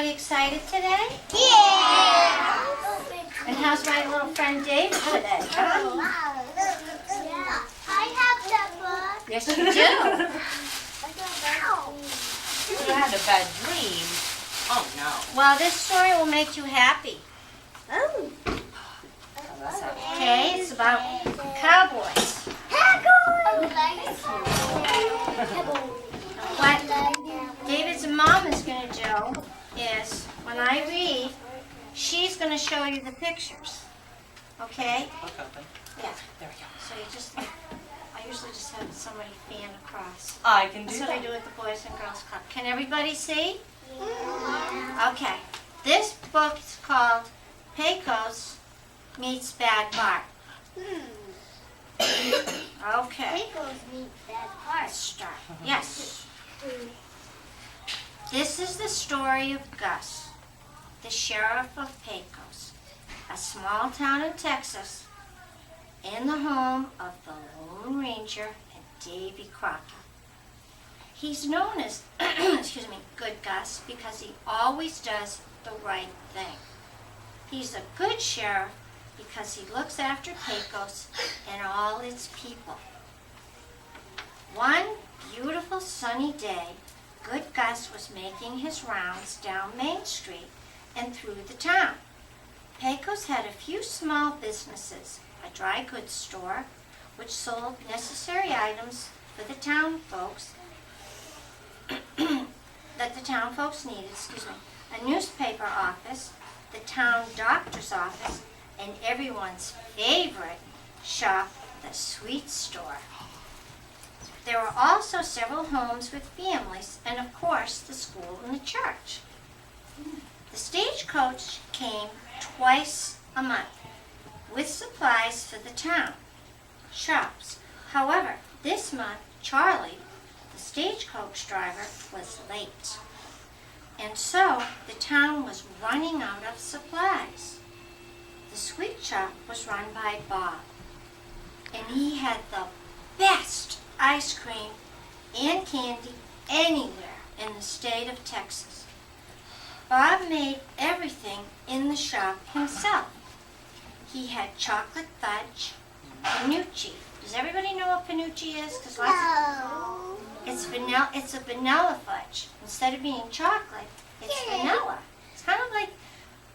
everybody excited today? Yeah! And how's my little friend David today? Huh? I have that book. Yes, you do. You had a bad dream. Oh no. Well, this story will make you happy. Oh. Okay, it's about cowboys. What David's mom is going to do is, when I read, she's going to show you the pictures. Okay? Yeah. There we go. So you just, I usually just have somebody fan across. I can do That's what I that. do at the Boys and Girls Club. Can everybody see? Okay. This book is called Pecos Meets Bad Bart. Okay. Pecos meet Bad Let's Bart. start. Yes. This is the story of Gus, the sheriff of Pecos, a small town in Texas, in the home of the Lone Ranger and Davy Crockett. He's known as, Good Gus because he always does the right thing. He's a good sheriff because he looks after Pecos and all its people. One beautiful sunny day, Good Gus was making his rounds down Main Street and through the town. Pecos had a few small businesses, a dry goods store, which sold necessary items for the town folks, that the town folks needed, a newspaper office, the town doctor's office, and everyone's favorite shop, the sweet store. There were also several homes with families, and of course, the school and the church. The stagecoach came twice a month with supplies for the town shops. However, this month, Charlie, the stagecoach driver, was late. And so, the town was running out of supplies. The sweet shop was run by Bob, and he had the best ice cream and candy anywhere in the state of Texas. Bob made everything in the shop himself. He had chocolate fudge, panucci. Does everybody know what panucci is? No. It's vanilla. It's a vanilla fudge. Instead of being chocolate, it's vanilla. It's kind of like,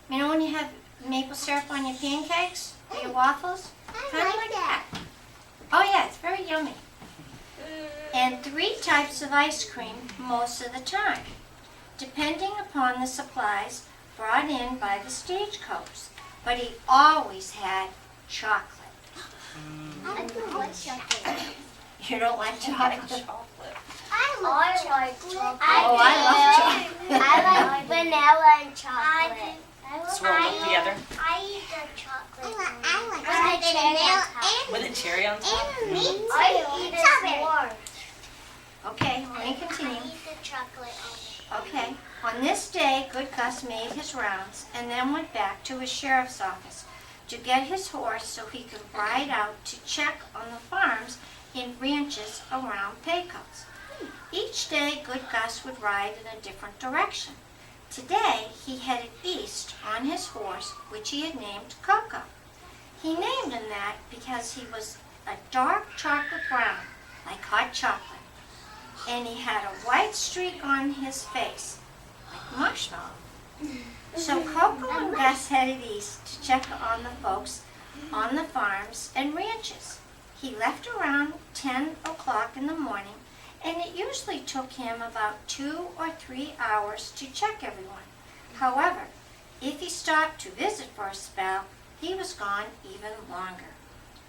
when you have maple syrup on your pancakes or your waffles. Kind of like that. Oh yeah, it's very yummy. And 3 types of ice cream most of the time, depending upon the supplies brought in by the stagecoach. But he always had chocolate. I don't like chocolate. You don't like chocolate? Chocolate. I like chocolate. Oh, I love chocolate. I like vanilla and chocolate. Swirled up together. I eat the chocolate. With a cherry on top. I eat it warm. Okay, let me continue. I eat the chocolate on it. Okay. On this day, Good Gus made his rounds and then went back to his sheriff's office to get his horse so he could ride out to check on the farms and ranches around Pecos. Each day, Good Gus would ride in a different direction. Today, he headed east on his horse, which he had named Coco. He named him that because he was a dark chocolate brown, like hot chocolate, and he had a white streak on his face, like marshmallow. So Coco and Gus headed east to check on the folks on the farms and ranches. He left around 10 o'clock in the morning, and it usually took him about 2 or 3 hours to check everyone. However, if he stopped to visit for a spell, he was gone even longer.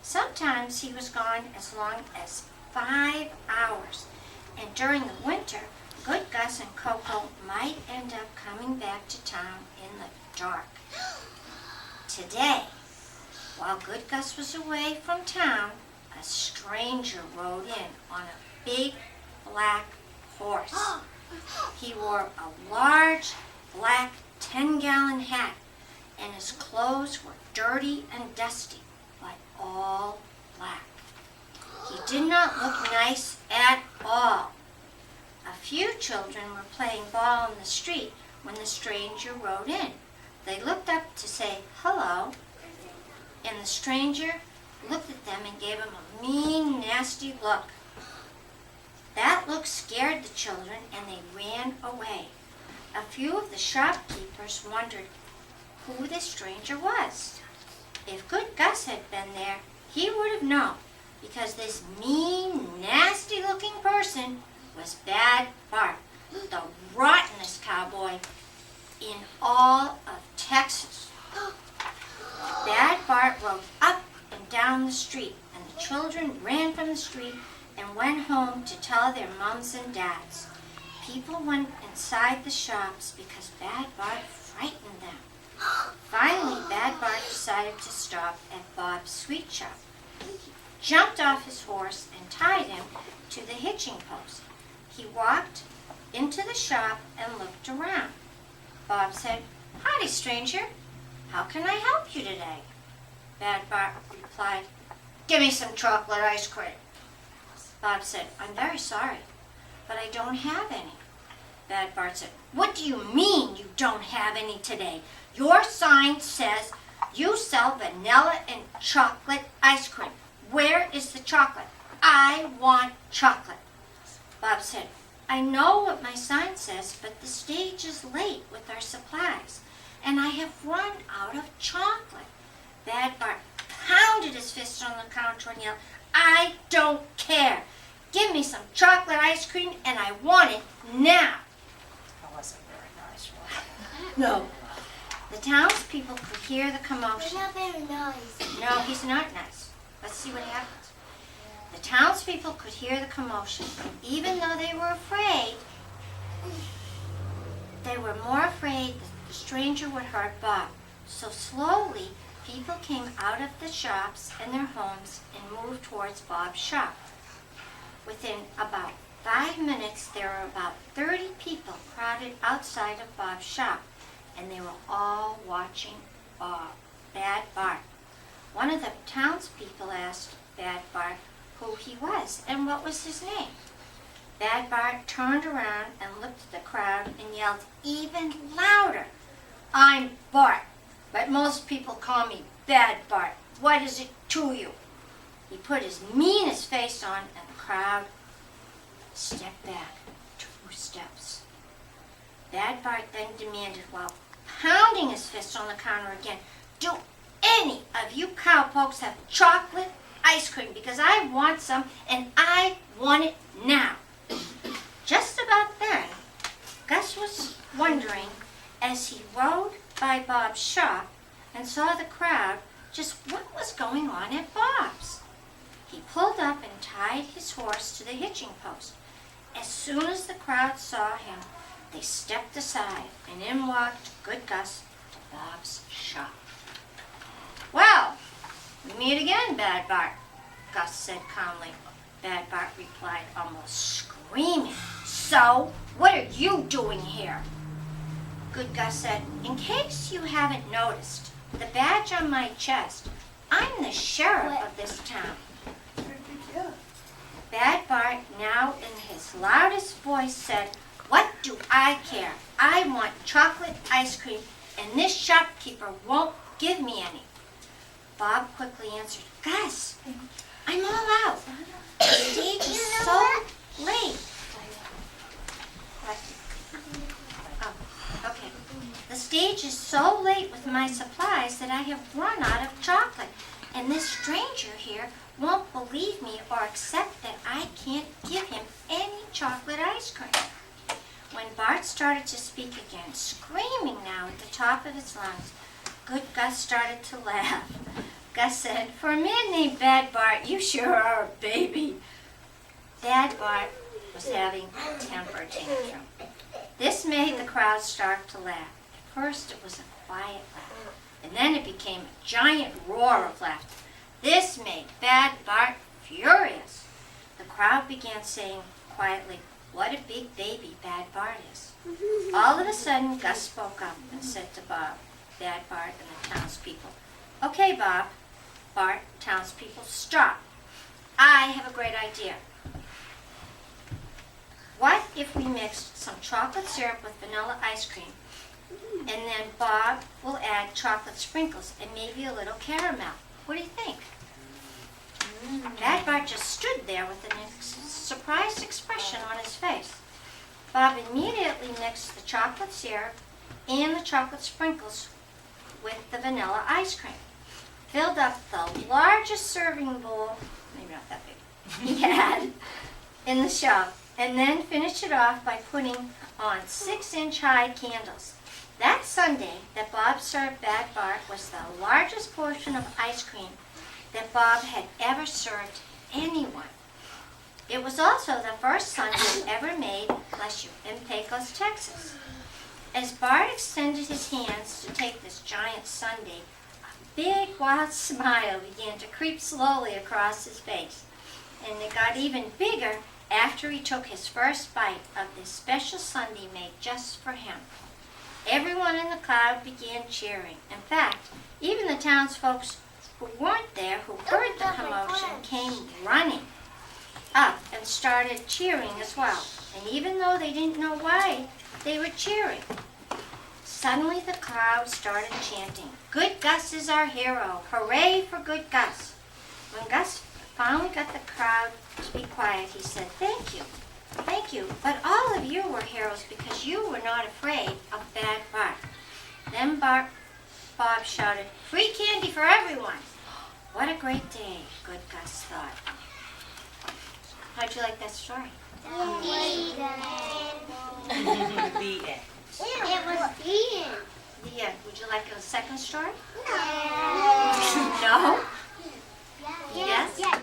Sometimes he was gone as long as 5 hours, and during the winter, Good Gus and Coco might end up coming back to town in the dark. Today, while Good Gus was away from town, a stranger rode in on a big black horse. He wore a large black 10-gallon hat, and his clothes were dirty and dusty, but all black. He did not look nice at all. A few children were playing ball in the street when the stranger rode in. They looked up to say hello, and the stranger looked at them and gave them a mean, nasty look. That look scared the children, and they ran away. A few of the shopkeepers wondered who this stranger was. If good Gus had been there, he would have known, because this mean, nasty-looking person was Bad Bart, the rottenest cowboy in all of Texas. Bad Bart rode up and down the street, and the children ran from the street and went home to tell their mums and dads. People went inside the shops because Bad Bart frightened them. Finally, Bad Bart decided to stop at Bob's sweet shop. He jumped off his horse and tied him to the hitching post. He walked into the shop and looked around. Bob said, "Howdy, stranger. How can I help you today?" Bad Bart replied, "Give me some chocolate ice cream." Bob said, "I'm very sorry, but I don't have any." Bad Bart said, "What do you mean you don't have any today? Your sign says you sell vanilla and chocolate ice cream. Where is the chocolate? I want chocolate." Bob said, "I know what my sign says, but the stage is late with our supplies, and I have run out of chocolate." Bad Bart pounded his fist on the counter and yelled, "I don't care. Give me some chocolate ice cream, and I want it now." That wasn't very nice, was it? No. The townspeople could hear the You're commotion. not very nice. No, he's not nice. Let's see what happens. The townspeople could hear the commotion, and even though they were afraid, they were more afraid that the stranger would hurt Bob. So slowly, people came out of the shops and their homes and moved towards Bob's shop. Within about 5 minutes, there were about 30 people crowded outside of Bob's shop, and they were all watching Bad Bart. One of the townspeople asked Bad Bart who he was and what was his name. Bad Bart turned around and looked at the crowd and yelled even louder, "I'm Bart, but most people call me Bad Bart. What is it to you?" He put his meanest face on, and the crowd stepped back 2 steps. Bad Bart then demanded, while pounding his fist on the counter again, "Do any of you cowpokes have chocolate ice cream? Because I want some, and I want it now." Just about then, Gus was wondering, as he rode by Bob's shop and saw the crowd, just what was going on at Bob's. He pulled up and tied his horse to the hitching post. As soon as the crowd saw him, they stepped aside, and in walked good Gus to Bob's shop. "Well, we meet again, Bad Bart," Gus said calmly. Bad Bart replied, almost screaming, "So, what are you doing here?" Good Gus said, "In case you haven't noticed, the badge on my chest, I'm the sheriff of this town." Bad Bart, now in his loudest voice, said, "What do I care? I want chocolate ice cream, and this shopkeeper won't give me any." Bob quickly answered, "Gus, I'm all out. The stage is so late." Oh, okay. "The stage is so late with my supplies that I have run out of chocolate, and this stranger here won't believe me or accept that I can't give him any chocolate ice cream." When Bart started to speak again, screaming now at the top of his lungs, good Gus started to laugh. Gus said, "For a man named Bad Bart, you sure are a baby." Bad Bart was having a temper tantrum. This made the crowd start to laugh. At first it was a quiet laugh, and then it became a giant roar of laughter. This made Bad Bart furious. The crowd began saying quietly, "What a big baby Bad Bart is." All of a sudden, Gus spoke up and said to Bob, Bad Bart, and the townspeople, "Okay, Bob, Bart, townspeople, stop. I have a great idea. What if we mixed some chocolate syrup with vanilla ice cream And then Bob will add chocolate sprinkles and maybe a little caramel. What do you think? Bad Bart just stood there with a surprised expression on his face. Bob immediately mixed the chocolate syrup and the chocolate sprinkles with the vanilla ice cream, filled up the largest serving bowl, maybe not that big, he had in the shop, and then finished it off by putting on 6-inch high candles. That Sunday that Bob served Bad Bart was the largest portion of ice cream that Bob had ever served anyone. It was also the first sundae ever made, bless you, in Pecos, Texas. As Bart extended his hands to take this giant sundae, a big wild smile began to creep slowly across his face, and it got even bigger after he took his first bite of this special sundae made just for him. Everyone in the crowd began cheering. In fact, even the townsfolk who weren't there, who heard the commotion, came running up and started cheering as well. And even though they didn't know why they were cheering, suddenly the crowd started chanting, "Good Gus is our hero! Hooray for Good Gus!" When Gus finally got the crowd to be quiet, he said, "Thank you, but all of you were heroes because you were not afraid of Bad Bart." Then Bob shouted, "Free candy for everyone!" What a great day, Good Gus thought. How'd you like that story? The end. It was Ian. The end. Would you like a second story? No. No? Yes? Yes?